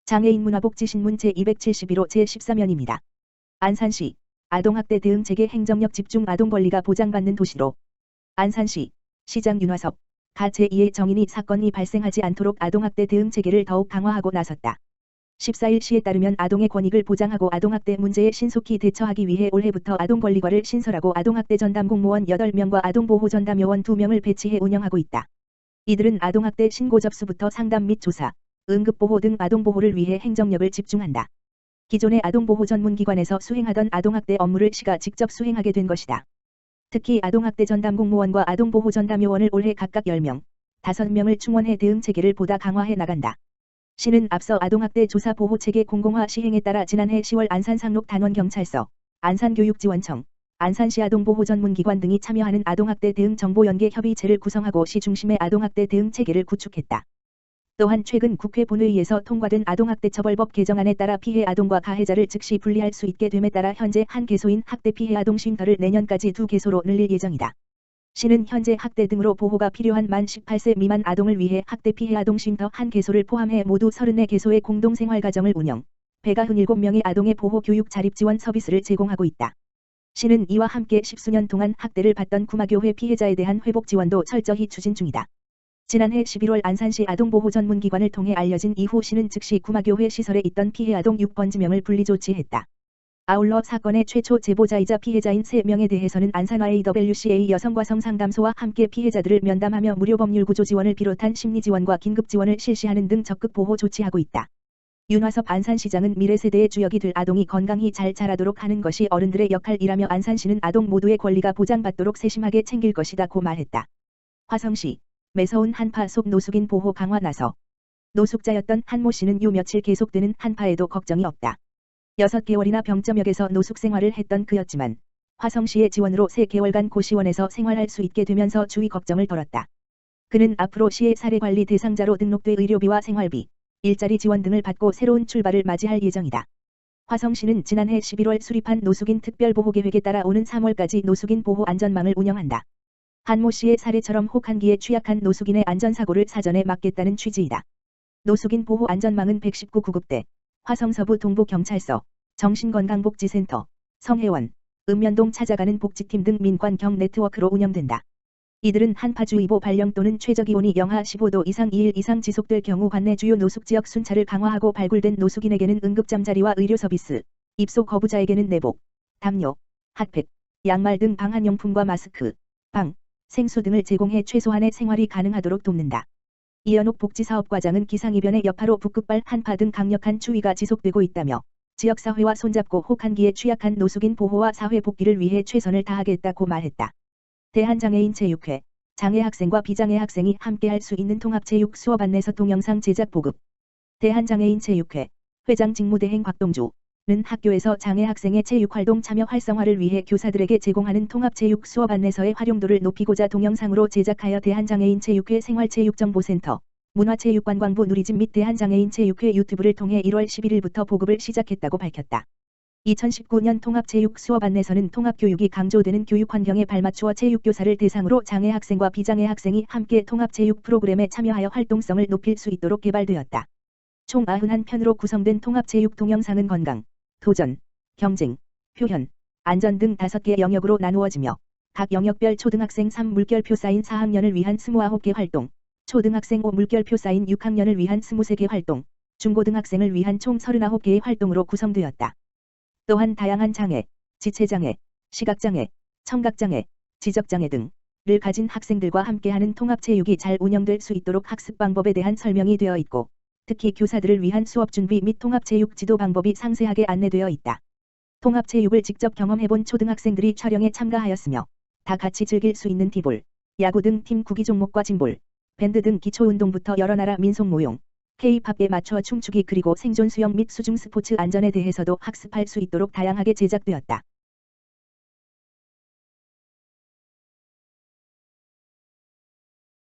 장애인 문화복지신문 제271호 제13연입니다. 안산시 아동학대 대응 체계 행정력 집중 아동권리가 보장받는 도시로. 안산시 시장 윤화섭 가 제2의 정인이 사건이 발생하지 않도록 아동학대 대응 체계를 더욱 강화하고 나섰다. 14일 시에 따르면 아동의 권익을 보장하고 아동학대 문제에 신속히 대처하기 위해 올해부터 아동권리과를 신설하고 아동학대 전담 공무원 8명과 아동보호 전담 요원 2명을 배치해 운영하고 있다. 이들은 아동학대 신고 접수부터 상담 및 조사, 응급보호 등 아동보호를 위해 행정력을 집중한다. 기존의 아동보호 전문기관에서 수행하던 아동학대 업무를 시가 직접 수행하게 된 것이다. 특히 아동학대 전담 공무원과 아동보호 전담 요원을 올해 각각 10명, 5명을 충원해 대응 체계를 보다 강화해 나간다. 시는 앞서 아동학대 조사 보호체계 공공화 시행에 따라 지난해 10월 안산 상록 단원경찰서, 안산교육지원청, 안산시 아동보호 전문기관 등이 참여하는 아동학대 대응 정보연계 협의체를 구성하고 시 중심의 아동학대 대응 체계를 구축했다. 또한 최근 국회 본회의에서 통과된 아동학대 처벌법 개정안에 따라 피해 아동과 가해자를 즉시 분리할 수 있게 됨에 따라 현재 한 개소인 학대 피해 아동 쉼터를 내년까지 2개소로 늘릴 예정이다. 시는 현재 학대 등으로 보호가 필요한 만 18세 미만 아동을 위해 학대 피해 아동 쉼터 한 개소를 포함해 모두 34개소의 공동생활가정을 운영, 197명의 아동의 보호 교육 자립 지원 서비스를 제공하고 있다. 시는 이와 함께 10수년 동안 학대를 받던 구마교회 피해자에 대한 회복 지원도 철저히 추진 중이다. 지난해 11월 안산시 아동보호 전문기관을 통해 알려진 이후 시는 즉시 구마교회 시설에 있던 피해 아동 6번지명을 분리 조치했다. 아울러 사건의 최초 제보자이자 피해자인 3명에 대해서는 안산 YWCA 여성과 성상담소와 함께 피해자들을 면담하며 무료 법률 구조 지원을 비롯한 심리 지원과 긴급 지원을 실시하는 등 적극 보호 조치하고 있다. 윤화섭 안산시장은 미래 세대의 주역이 될 아동이 건강히 잘 자라도록 하는 것이 어른들의 역할이라며 안산시는 아동 모두의 권리가 보장받도록 세심하게 챙길 것이다고 말했다. 화성시 매서운 한파 속 노숙인 보호 강화 나서. 노숙자였던 한모 씨는 요 며칠 계속되는 한파에도 걱정이 없다. 6개월이나 병점역에서 노숙 생활을 했던 그였지만 화성시의 지원으로 3개월간 고시원에서 생활할 수 있게 되면서 주위 걱정을 덜었다. 그는 앞으로 시의 사례관리 대상자로 등록돼 의료비와 생활비, 일자리 지원 등을 받고 새로운 출발을 맞이할 예정이다. 화성시는 지난해 11월 수립한 노숙인 특별보호계획에 따라 오는 3월까지 노숙인 보호 안전망을 운영한다. 한모 씨의 사례처럼 혹한기에 취약한 노숙인의 안전사고를 사전에 막겠다는 취지이다. 노숙인 보호 안전망은 119구급대, 화성서부 동부경찰서, 정신건강복지센터, 성혜원, 읍면동 찾아가는 복지팀 등 민관경 네트워크로 운영된다. 이들은 한파주의보 발령 또는 최저기온이 영하 15도 이상 2일 이상 지속될 경우 관내 주요 노숙지역 순찰을 강화하고 발굴된 노숙인에게는 응급잠자리와 의료 서비스, 입소 거부자에게는 내복, 담요, 핫팩, 양말 등 방한용품과 마스크, 빵, 생수 등을 제공해 최소한의 생활이 가능하도록 돕는다. 이연옥 복지사업과장은 기상이변의 여파로 북극발 한파 등 강력한 추위가 지속되고 있다며 지역사회와 손잡고 혹한기에 취약한 노숙인 보호와 사회 복귀를 위해 최선을 다하겠다고 말했다. 대한장애인체육회, 장애학생과 비장애학생이 함께할 수 있는 통합체육 수업 안내서 동영상 제작 보급. 대한장애인체육회, 회장 직무대행 곽동주는 학교에서 장애학생의 체육활동 참여 활성화를 위해 교사들에게 제공하는 통합체육 수업 안내서의 활용도를 높이고자 동영상으로 제작하여 대한장애인체육회 생활체육정보센터, 문화체육관광부 누리집 및 대한장애인체육회 유튜브를 통해 1월 11일부터 보급을 시작했다고 밝혔다. 2019년 통합체육 수업 안내서는 통합교육이 강조되는 교육환경에 발맞추어 체육교사를 대상으로 장애학생과 비장애학생이 함께 통합체육 프로그램에 참여하여 활동성을 높일 수 있도록 개발되었다. 총 91편으로 구성된 통합체육 동영상은 건강, 도전, 경쟁, 표현, 안전 등 5개 영역으로 나누어지며 각 영역별 초등학생 3물결표 쌓인 4학년을 위한 29개 활동, 초등학생 5물결표 쌓인 6학년을 위한 23개 활동, 중고등학생을 위한 총 39개의 활동으로 구성되었다. 또한 다양한 장애, 지체장애, 시각장애, 청각장애, 지적장애 등을 가진 학생들과 함께하는 통합체육이 잘 운영될 수 있도록 학습 방법에 대한 설명이 되어 있고 특히 교사들을 위한 수업 준비 및 통합체육 지도 방법이 상세하게 안내되어 있다. 통합체육을 직접 경험해본 초등학생들이 촬영에 참가하였으며 다 같이 즐길 수 있는 티볼, 야구 등 팀 구기 종목과 징볼, 밴드 등 기초운동부터 여러 나라 민속무용, K-팝에 맞춰 춤추기 그리고 생존 수영 및 수중 스포츠 안전에 대해서도 학습할 수 있도록 다양하게 제작되었다.